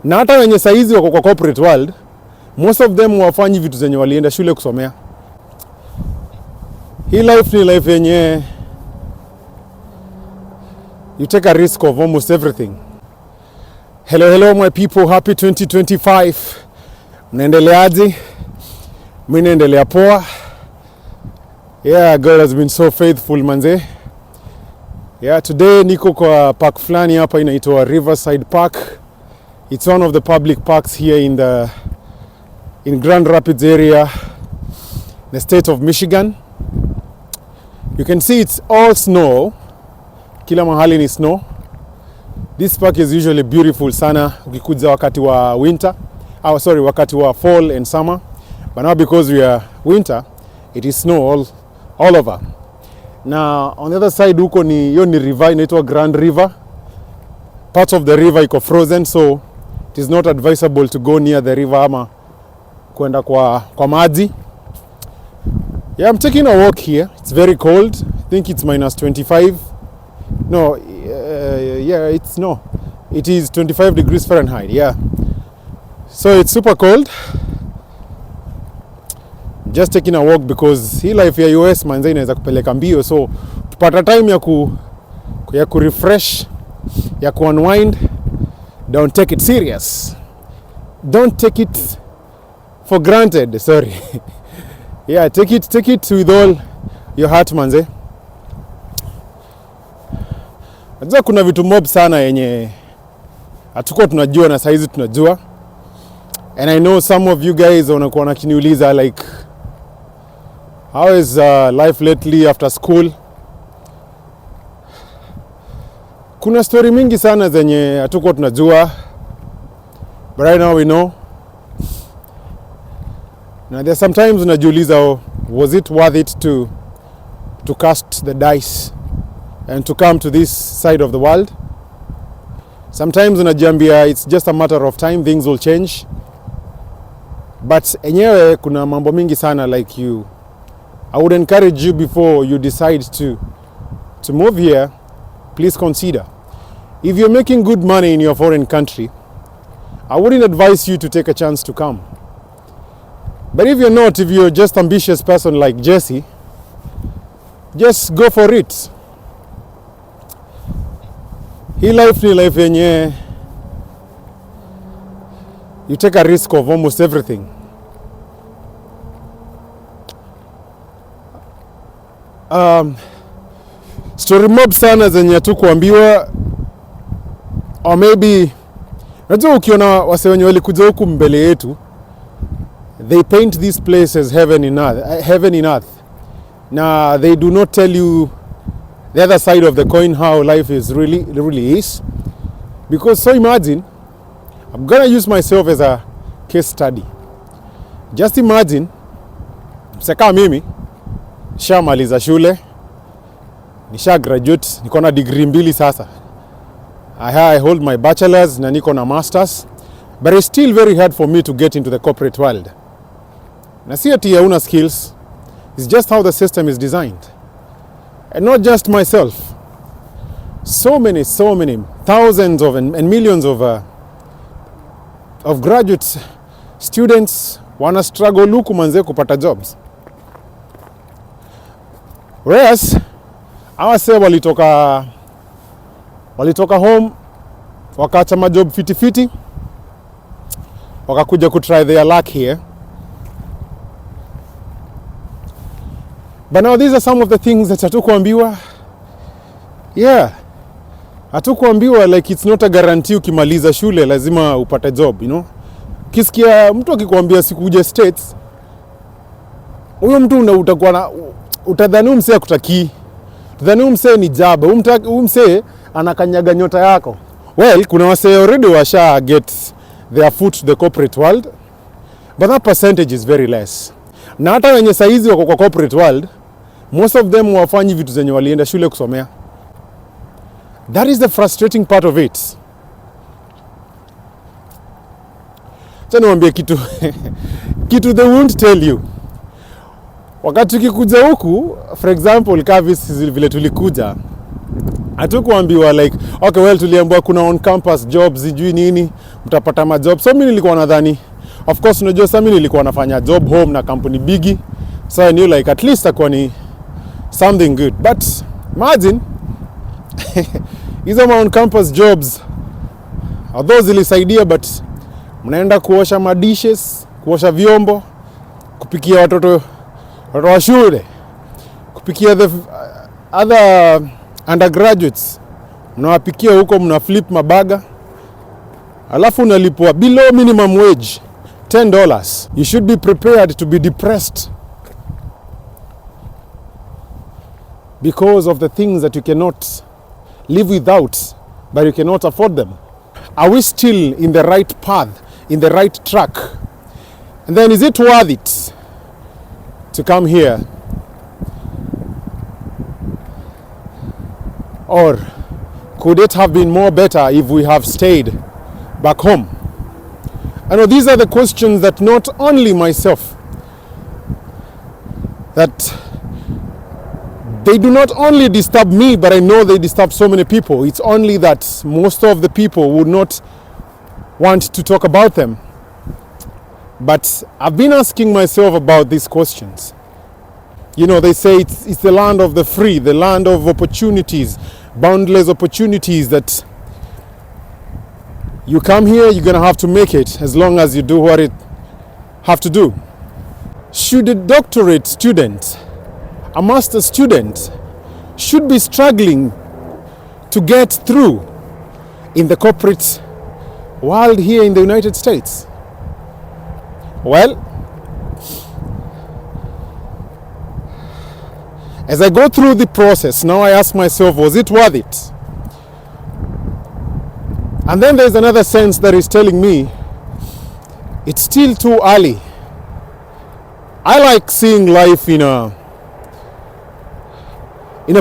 Na hata wenye saizi wako kwa corporate world, most of them wafanyi vitu zenye walienda shule kusomea. Hii life ni life yenye you take a risk of almost everything. Hello my people, happy 2025. Mnaendeleaje? Mimi naendelea poa. Yeah, God has been so faithful manze. Yeah, today niko kwa park fulani hapa inaitwa Riverside Park. It's one of the public parks here in Grand Rapids area, the state of Michigan. You can see it's all snow. Kila mahali ni snow. This park is usually beautiful sana ukikuja wakati wa winter. Wakati wa fall and summer. But now because we are winter, it is snow all over. Now on the other side huko ni river inaitwa Grand River. Parts of the river iko frozen, so it is not advisable to go near the river ama kwenda kwa maji. Yeah, I'm taking a walk here. It's very cold. I think it's minus 25. No, it is 25 degrees Fahrenheit. Yeah. So it's super cold. Just taking a walk because hii life ya US manze inaweza kupeleka mbio, so tupata time ya ku refresh, ya ku unwind. Don't take it serious. Don't take it for granted, sorry. Yeah, take it with all your heart manze. Najua kuna vitu mob sana yenye hatuko tunajua na saizi tunajua. And I know some of you guys wanakuwa nakiniuliza like, how is life lately after school? Kuna story mingi sana zenye hatuko tunajua. But right now we know. Now there's sometimes unajiuliza, was it worth it to cast the dice and to come to this side of the world? Sometimes unajiambia it's just a matter of time, things will change. But enyewe kuna mambo mingi sana like I would encourage you before you decide to move here, please consider. If you're making good money in your foreign country, I wouldn't advise you to take a chance to come. But if you're not, if you're just ambitious person like Jesse, just go for it. Hii life ni life yenye you take a risk of almost everything. Story mob sana zenye tu kuambiwa, or maybe najua ukiona wase wenye walikuja huku mbele yetu, they paint this place as heaven in earth. Now they do not tell you the other side of the coin, how life is really is. Because so imagine, I'm gonna use myself as a case study. Just imagine, mseka mimi nishamaliza shule, nisha graduate, niko na degree 2 sasa. I hold my bachelor's na niko na master's, but it's still very hard for me to get into the corporate world. Na si ati hauna skills, it's just how the system is designed. And not just myself. So many thousands of and millions of graduate students wana struggle huku manze kupata jobs. Whereas awase walitoka home wakaacha majob fiti wakakuja ku try their luck here. But now these are some of the things that hatukuambiwa. Yeah. Hatukuambiwa like it's not a guarantee ukimaliza shule lazima upate job, you know. Kisikia mtu akikwambia sikuja States, huyo mtu utakuwa na utadhani msee akutaki. Utadhani msee ni jaba, msee anakanyaga nyota yako. Well, kuna wase already washa get their foot to the corporate world, but that percentage is very less. Na hata wenye saizi wako kwa corporate world, most of them wafanyi vitu zenye walienda shule kusomea. That is the frustrating part of it. Acha niwaambie kitu they won't tell you. Wakati tukikuja huku, for example, Kavis vile tulikuja, hatukuambiwa like, okay well tuliambiwa kuna on campus jobs sijui nini, mtapata majob. So mimi nilikuwa nadhani, of course unajua sasa mimi nilikuwa nafanya job home na company bigi, so I knew like at least akwa ni something good. But imagine hizo on campus jobs, although zilisaidia, but mnaenda kuosha madishes, kuosha vyombo, kupikia watoto wa shule, kupikia the other undergraduates, mnawapikia huko, mna flip mabaga, alafu unalipwa below minimum wage $10. You should be prepared to be depressed because of the things that you cannot live without, but you cannot afford them. Are we still in the right path, in the right track? And then is it worth it to come here? Or could it have been more better if we have stayed back home? I know these are the questions that not only myself, that they do not only disturb me, but I know they disturb so many people. It's only that most of the people would not want to talk about them. But I've been asking myself about these questions. You know, they say it's the land of the free, the land of opportunities, boundless opportunities, that you come here, you're gonna have to make it as long as you do what it have to do. Should a doctorate student, a master's student, should be struggling to get through in the corporate world here in the United States? Well, as I go through the process, now I ask myself, was it worth it? And then there's another sense that is telling me it's still too early. I like seeing life in a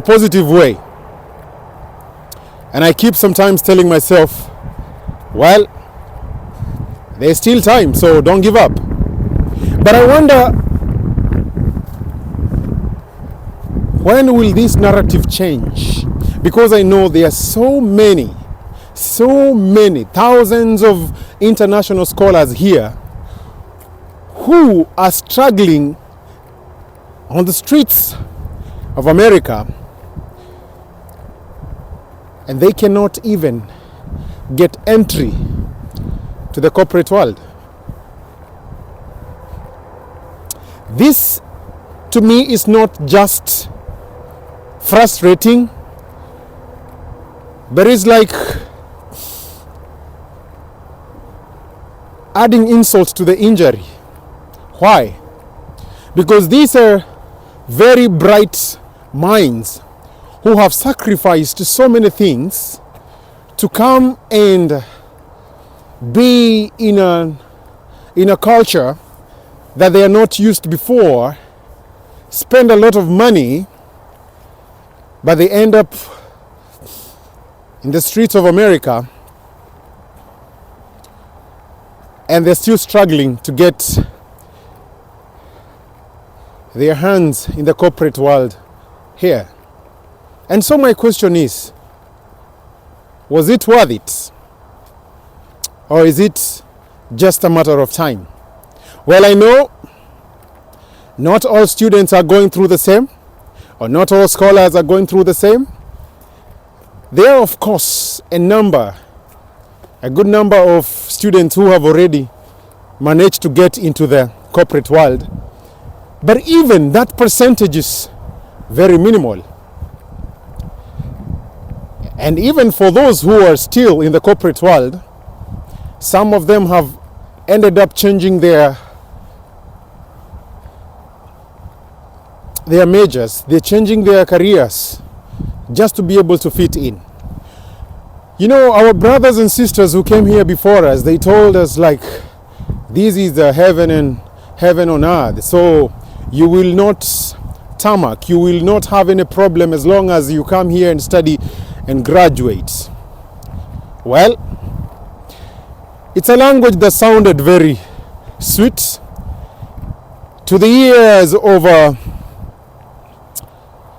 positive way. And I keep sometimes telling myself, well, there's still time, so don't give up. But I wonder, when will this narrative change? Because I know there are so many thousands of international scholars here who are struggling on the streets of America, and they cannot even get entry to the corporate world. This, to me, is not just frustrating, but it's like adding insult to the injury. Why? Because these are very bright minds who have sacrificed so many things to come and be in a culture that they are not used before, spend a lot of money, but they end up in the streets of America and they're still struggling to get their hands in the corporate world here. And so my question is, was it worth it? Or is it just a matter of time? Well, I know not all students are going through the same, or not all scholars are going through the same. There are, of course, a good number of students who have already managed to get into the corporate world. But even that percentage is very minimal. And even for those who are still in the corporate world, some of them have ended up changing their majors. They're changing their careers just to be able to fit in. You know, our brothers and sisters who came here before us, they told us like, this is the heaven on earth. So you will not tarmac, you will not have any problem as long as you come here and study and graduate. Well, it's a language that sounded very sweet to the ears of a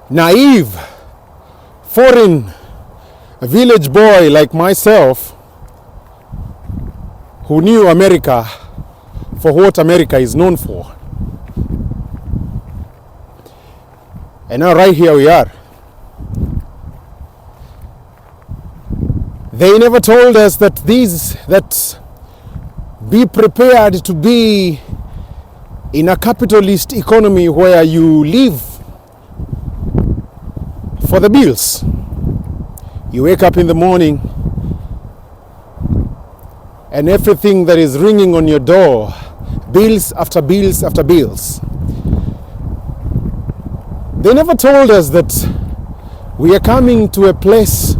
naive foreign village boy like myself. who knew America for what America is known for. And now right here we are. They never told us that be prepared to be in a capitalist economy where you live for the bills. You wake up in the morning and everything that is ringing on your door, bills after bills after bills. They never told us that we are coming to a place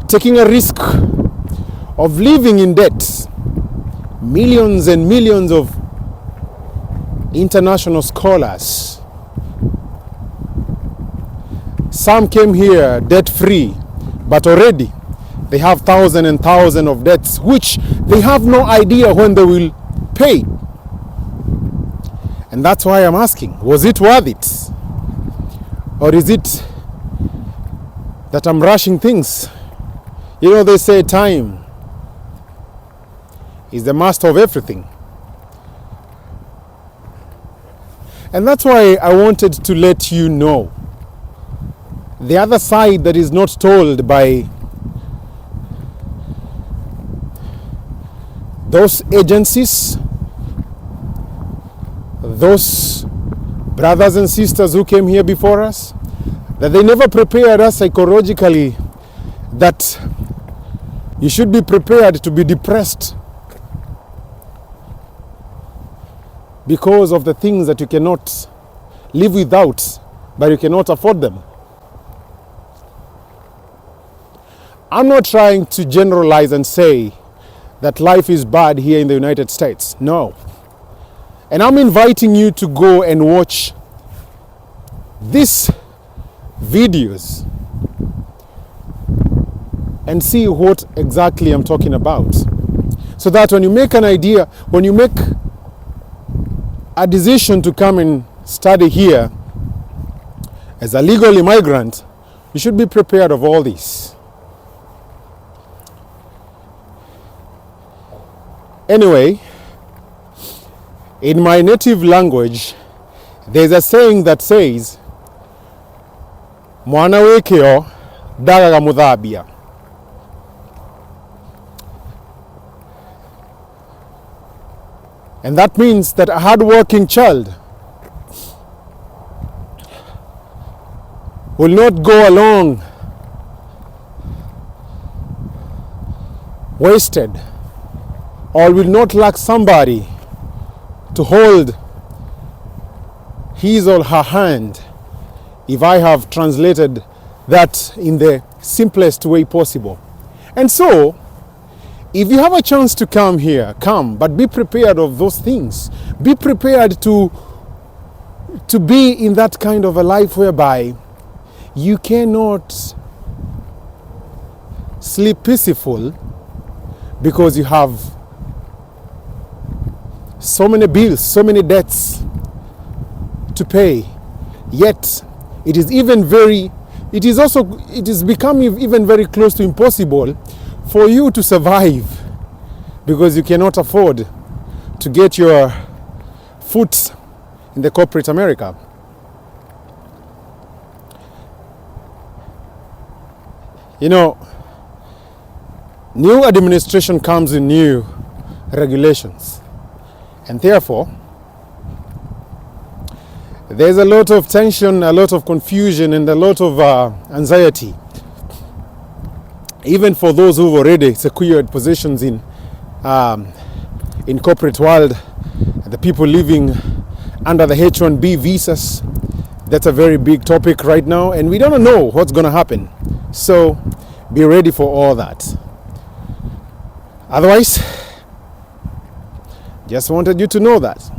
taking a risk of living in debt. Millions and millions of international scholars. Some came here debt-free, but already they have thousands and thousands of debts, which they have no idea when they will pay. And that's why I'm asking, was it worth it? Or is it that I'm rushing things? You know, they say time is the master of everything. And that's why I wanted to let you know the other side that is not told by those agencies, those brothers and sisters who came here before us, that they never prepared us psychologically that you should be prepared to be depressed because of the things that you cannot live without, but you cannot afford them. I'm not trying to generalize and say that life is bad here in the United States. No. And I'm inviting you to go and watch these videos and see what exactly I'm talking about. So that when you make an idea, when you make a decision to come and study here as a legal immigrant, you should be prepared of all this. Anyway, in my native language, there's a saying that says, Mwana wekeo dagaga muthabia. And that means that a hard-working child will not go along wasted, or will not lack somebody to hold his or her hand, if I have translated that in the simplest way possible. And so, if you have a chance to come here, come, but be prepared of those things. Be prepared to be in that kind of a life whereby you cannot sleep peaceful because you have so many bills, so many debts to pay. Yet it is becoming even very close to impossible for you to survive because you cannot afford to get your foot in the corporate America. You know, new administration comes in new regulations, and therefore there's a lot of tension, a lot of confusion, and a lot of anxiety, even for those who've already secured positions in corporate world, the people living under the H-1B visas. That's a very big topic right now, and we don't know what's going to happen. So be ready for all that. Otherwise, just wanted you to know that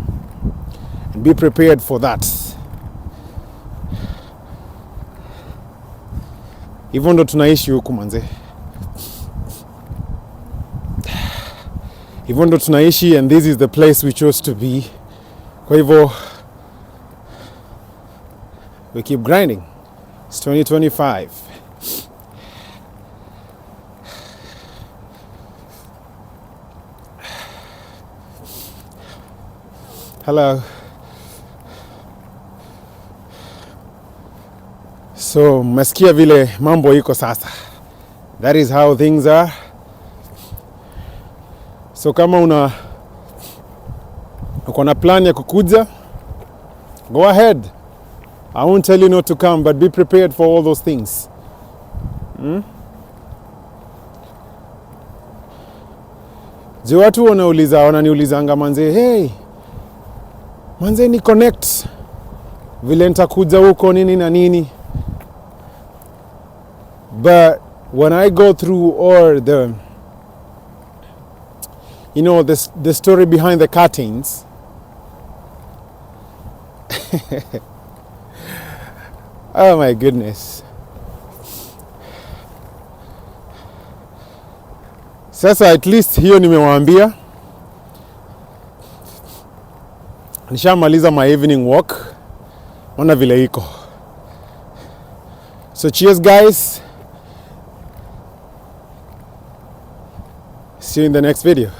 and be prepared for that. Hivyo ndo tunaishi huku manze. Hivyo ndo tunaishi, and this is the place we chose to be. Kwa hivyo, we keep grinding. It's 2025. Hello. So mmesikia vile mambo iko sasa. That is how things are. So kama uko na plan ya kukuja, go ahead. I won't tell you not to come, but be prepared for all those things. Je, watu wananiulizanga manze, hey, manze ni connect vile nitakuja huko nini na nini. But when I go through all the story behind the curtains, oh my goodness. Sasa at least hiyo nimewaambia. Nishamaliza my evening walk. Ona vile iko. So cheers guys. See you in the next video.